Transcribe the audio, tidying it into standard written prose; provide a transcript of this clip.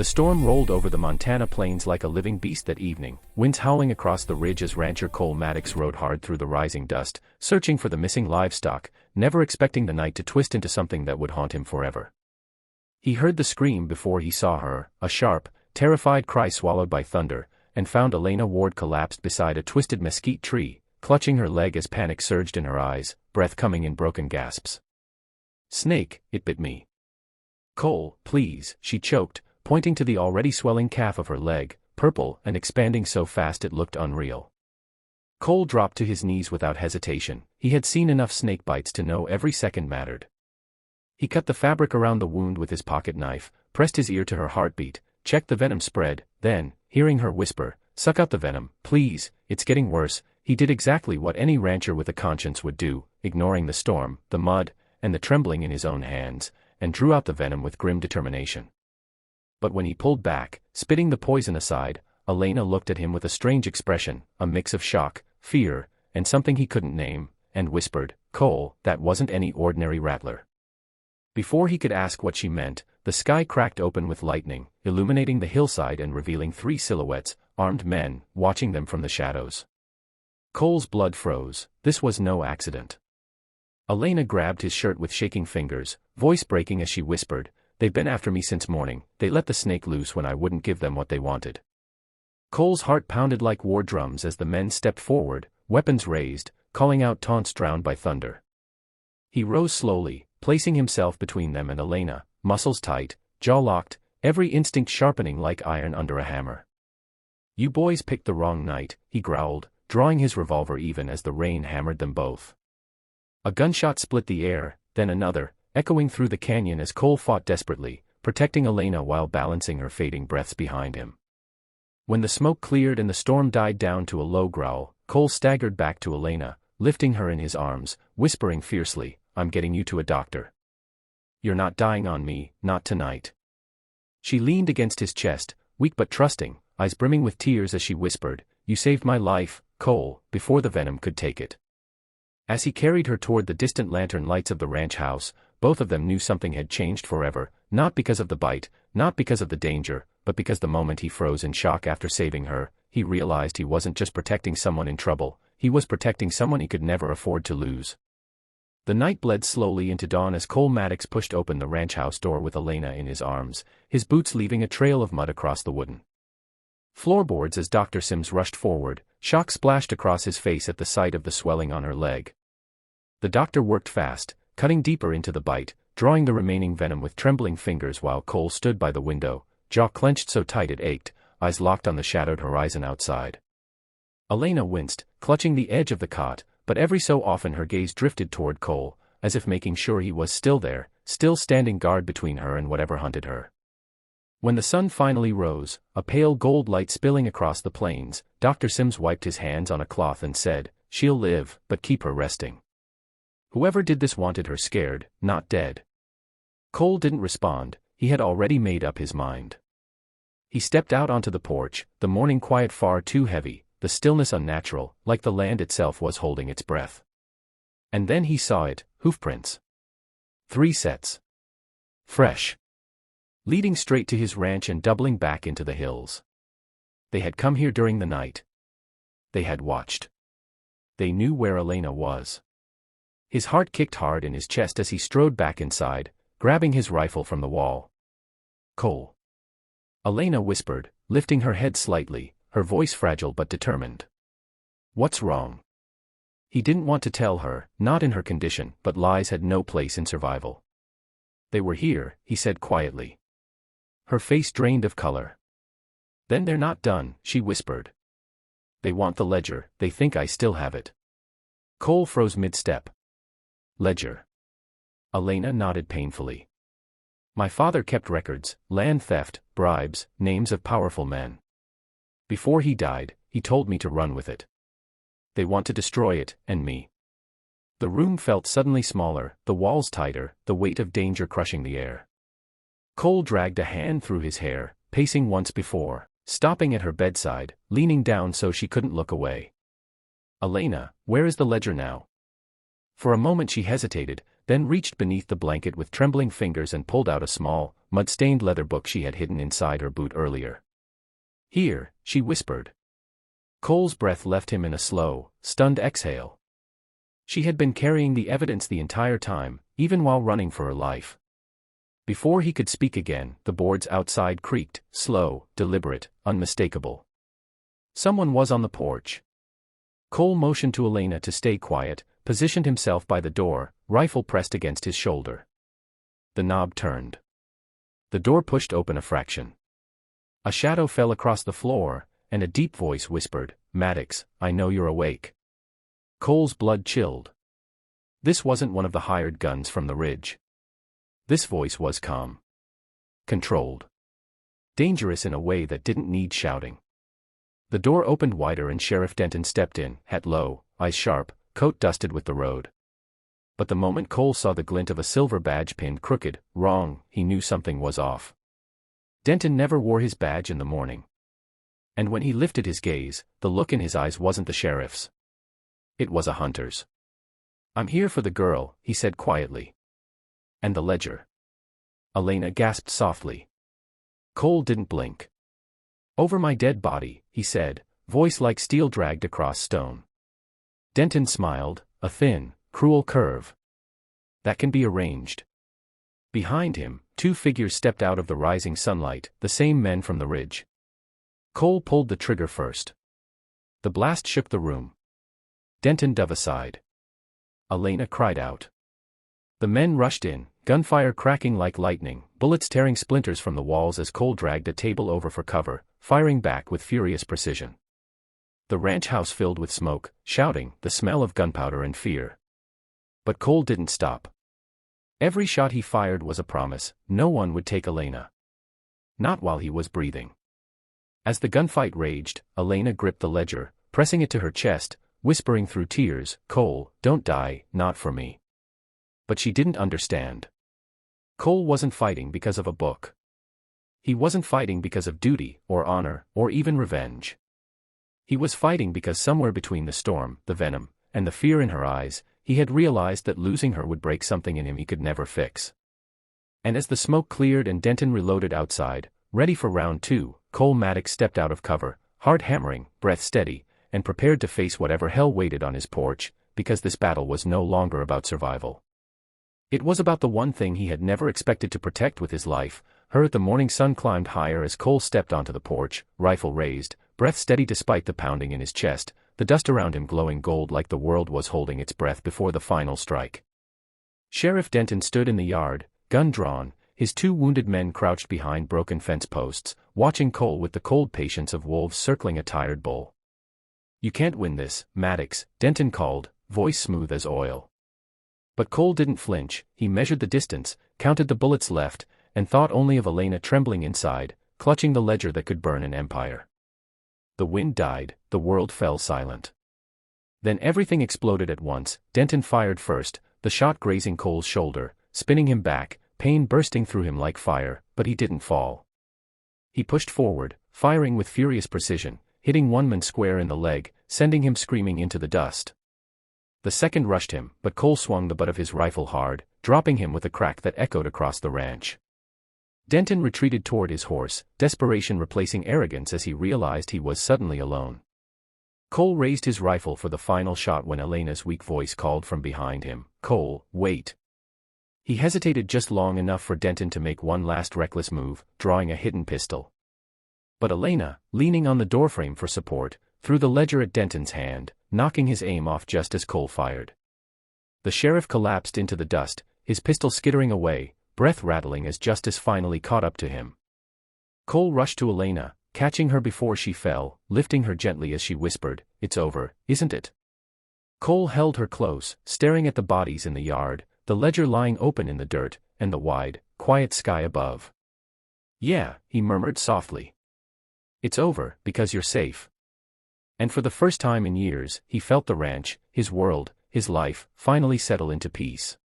The storm rolled over the Montana plains like a living beast that evening, winds howling across the ridge as rancher Cole Maddox rode hard through the rising dust, searching for the missing livestock, never expecting the night to twist into something that would haunt him forever. He heard the scream before he saw her, a sharp, terrified cry swallowed by thunder, and found Elena Ward collapsed beside a twisted mesquite tree, clutching her leg as panic surged in her eyes, breath coming in broken gasps. "Snake, it bit me. Cole, please," she choked, pointing to the already swelling calf of her leg, purple and expanding so fast it looked unreal. Cole dropped to his knees without hesitation. He had seen enough snake bites to know every second mattered. He cut the fabric around the wound with his pocket knife, pressed his ear to her heartbeat, checked the venom spread, then, hearing her whisper, "Suck out the venom, please, it's getting worse," he did exactly what any rancher with a conscience would do, ignoring the storm, the mud, and the trembling in his own hands, and drew out the venom with grim determination. But when he pulled back, spitting the poison aside, Elena looked at him with a strange expression, a mix of shock, fear, and something he couldn't name, and whispered, "Cole, that wasn't any ordinary rattler." Before he could ask what she meant, the sky cracked open with lightning, illuminating the hillside and revealing 3 silhouettes, armed men, watching them from the shadows. Cole's blood froze. This was no accident. Elena grabbed his shirt with shaking fingers, voice breaking as she whispered, "They've been after me since morning. They let the snake loose when I wouldn't give them what they wanted." Cole's heart pounded like war drums as the men stepped forward, weapons raised, calling out taunts drowned by thunder. He rose slowly, placing himself between them and Elena, muscles tight, jaw locked, every instinct sharpening like iron under a hammer. "You boys picked the wrong night," he growled, drawing his revolver even as the rain hammered them both. A gunshot split the air, then another, echoing through the canyon as Cole fought desperately, protecting Elena while balancing her fading breaths behind him. When the smoke cleared and the storm died down to a low growl, Cole staggered back to Elena, lifting her in his arms, whispering fiercely, "I'm getting you to a doctor. You're not dying on me, not tonight." She leaned against his chest, weak but trusting, eyes brimming with tears as she whispered, "You saved my life, Cole, before the venom could take it." As he carried her toward the distant lantern lights of the ranch house, both of them knew something had changed forever, not because of the bite, not because of the danger, but because the moment he froze in shock after saving her, he realized he wasn't just protecting someone in trouble, he was protecting someone he could never afford to lose. The night bled slowly into dawn as Cole Maddox pushed open the ranch house door with Elena in his arms, his boots leaving a trail of mud across the wooden floorboards as Dr. Sims rushed forward, shock splashed across his face at the sight of the swelling on her leg. The doctor worked fast, cutting deeper into the bite, drawing the remaining venom with trembling fingers while Cole stood by the window, jaw clenched so tight it ached, eyes locked on the shadowed horizon outside. Elena winced, clutching the edge of the cot, but every so often her gaze drifted toward Cole, as if making sure he was still there, still standing guard between her and whatever hunted her. When the sun finally rose, a pale gold light spilling across the plains, Dr. Sims wiped his hands on a cloth and said, "She'll live, but keep her resting. Whoever did this wanted her scared, not dead." Cole didn't respond, he had already made up his mind. He stepped out onto the porch, the morning quiet far too heavy, the stillness unnatural, like the land itself was holding its breath. And then he saw it, hoofprints. 3 sets. Fresh. Leading straight to his ranch and doubling back into the hills. They had come here during the night. They had watched. They knew where Elena was. His heart kicked hard in his chest as he strode back inside, grabbing his rifle from the wall. "Cole." Elena whispered, lifting her head slightly, her voice fragile but determined. "What's wrong?" He didn't want to tell her, not in her condition, but lies had no place in survival. "They were here," he said quietly. Her face drained of color. "Then they're not done," she whispered. "They want the ledger, they think I still have it." Cole froze mid-step. "Ledger?" Elena nodded painfully. "My father kept records, land theft, bribes, names of powerful men. Before he died, he told me to run with it. They want to destroy it, and me." The room felt suddenly smaller, the walls tighter, the weight of danger crushing the air. Cole dragged a hand through his hair, pacing once before, stopping at her bedside, leaning down so she couldn't look away. "Elena, where is the ledger now?" For a moment she hesitated, then reached beneath the blanket with trembling fingers and pulled out a small, mud-stained leather book she had hidden inside her boot earlier. "Here," she whispered. Cole's breath left him in a slow, stunned exhale. She had been carrying the evidence the entire time, even while running for her life. Before he could speak again, the boards outside creaked, slow, deliberate, unmistakable. Someone was on the porch. Cole motioned to Elena to stay quiet, positioned himself by the door, rifle pressed against his shoulder. The knob turned. The door pushed open a fraction. A shadow fell across the floor, and a deep voice whispered, "Maddox, I know you're awake." Cole's blood chilled. This wasn't one of the hired guns from the ridge. This voice was calm. Controlled. Dangerous in a way that didn't need shouting. The door opened wider and Sheriff Denton stepped in, hat low, eyes sharp, coat dusted with the road. But the moment Cole saw the glint of a silver badge pinned crooked, wrong, he knew something was off. Denton never wore his badge in the morning. And when he lifted his gaze, the look in his eyes wasn't the sheriff's. It was a hunter's. "I'm here for the girl," he said quietly. "And the ledger." Elena gasped softly. Cole didn't blink. "Over my dead body," he said, voice like steel dragged across stone. Denton smiled, a thin, cruel curve. "That can be arranged." Behind him, two figures stepped out of the rising sunlight, the same men from the ridge. Cole pulled the trigger first. The blast shook the room. Denton dove aside. Elena cried out. The men rushed in, gunfire cracking like lightning, bullets tearing splinters from the walls as Cole dragged a table over for cover, firing back with furious precision. The ranch house filled with smoke, shouting, the smell of gunpowder and fear. But Cole didn't stop. Every shot he fired was a promise, no one would take Elena. Not while he was breathing. As the gunfight raged, Elena gripped the ledger, pressing it to her chest, whispering through tears, "Cole, don't die, not for me." But she didn't understand. Cole wasn't fighting because of a book. He wasn't fighting because of duty, or honor, or even revenge. He was fighting because somewhere between the storm, the venom, and the fear in her eyes, he had realized that losing her would break something in him he could never fix. And as the smoke cleared and Denton reloaded outside, ready for round two, Cole Maddox stepped out of cover, heart hammering, breath steady, and prepared to face whatever hell waited on his porch, because this battle was no longer about survival. It was about the one thing he had never expected to protect with his life, her. The morning sun climbed higher as Cole stepped onto the porch, rifle raised, breath steady despite the pounding in his chest, the dust around him glowing gold like the world was holding its breath before the final strike. Sheriff Denton stood in the yard, gun drawn, his two wounded men crouched behind broken fence posts, watching Cole with the cold patience of wolves circling a tired bull. "You can't win this, Maddox," Denton called, voice smooth as oil. But Cole didn't flinch. He measured the distance, counted the bullets left, and thought only of Elena trembling inside, clutching the ledger that could burn an empire. The wind died, the world fell silent. Then everything exploded at once. Denton fired first, the shot grazing Cole's shoulder, spinning him back, pain bursting through him like fire, but he didn't fall. He pushed forward, firing with furious precision, hitting one man square in the leg, sending him screaming into the dust. The second rushed him, but Cole swung the butt of his rifle hard, dropping him with a crack that echoed across the ranch. Denton retreated toward his horse, desperation replacing arrogance as he realized he was suddenly alone. Cole raised his rifle for the final shot when Elena's weak voice called from behind him, "Cole, wait." He hesitated just long enough for Denton to make one last reckless move, drawing a hidden pistol. But Elena, leaning on the doorframe for support, threw the ledger at Denton's hand, knocking his aim off just as Cole fired. The sheriff collapsed into the dust, his pistol skittering away, breath rattling as justice finally caught up to him. Cole rushed to Elena, catching her before she fell, lifting her gently as she whispered, "It's over, isn't it?" Cole held her close, staring at the bodies in the yard, the ledger lying open in the dirt, and the wide, quiet sky above. "Yeah," he murmured softly. "It's over, because you're safe." And for the first time in years, he felt the ranch, his world, his life, finally settle into peace.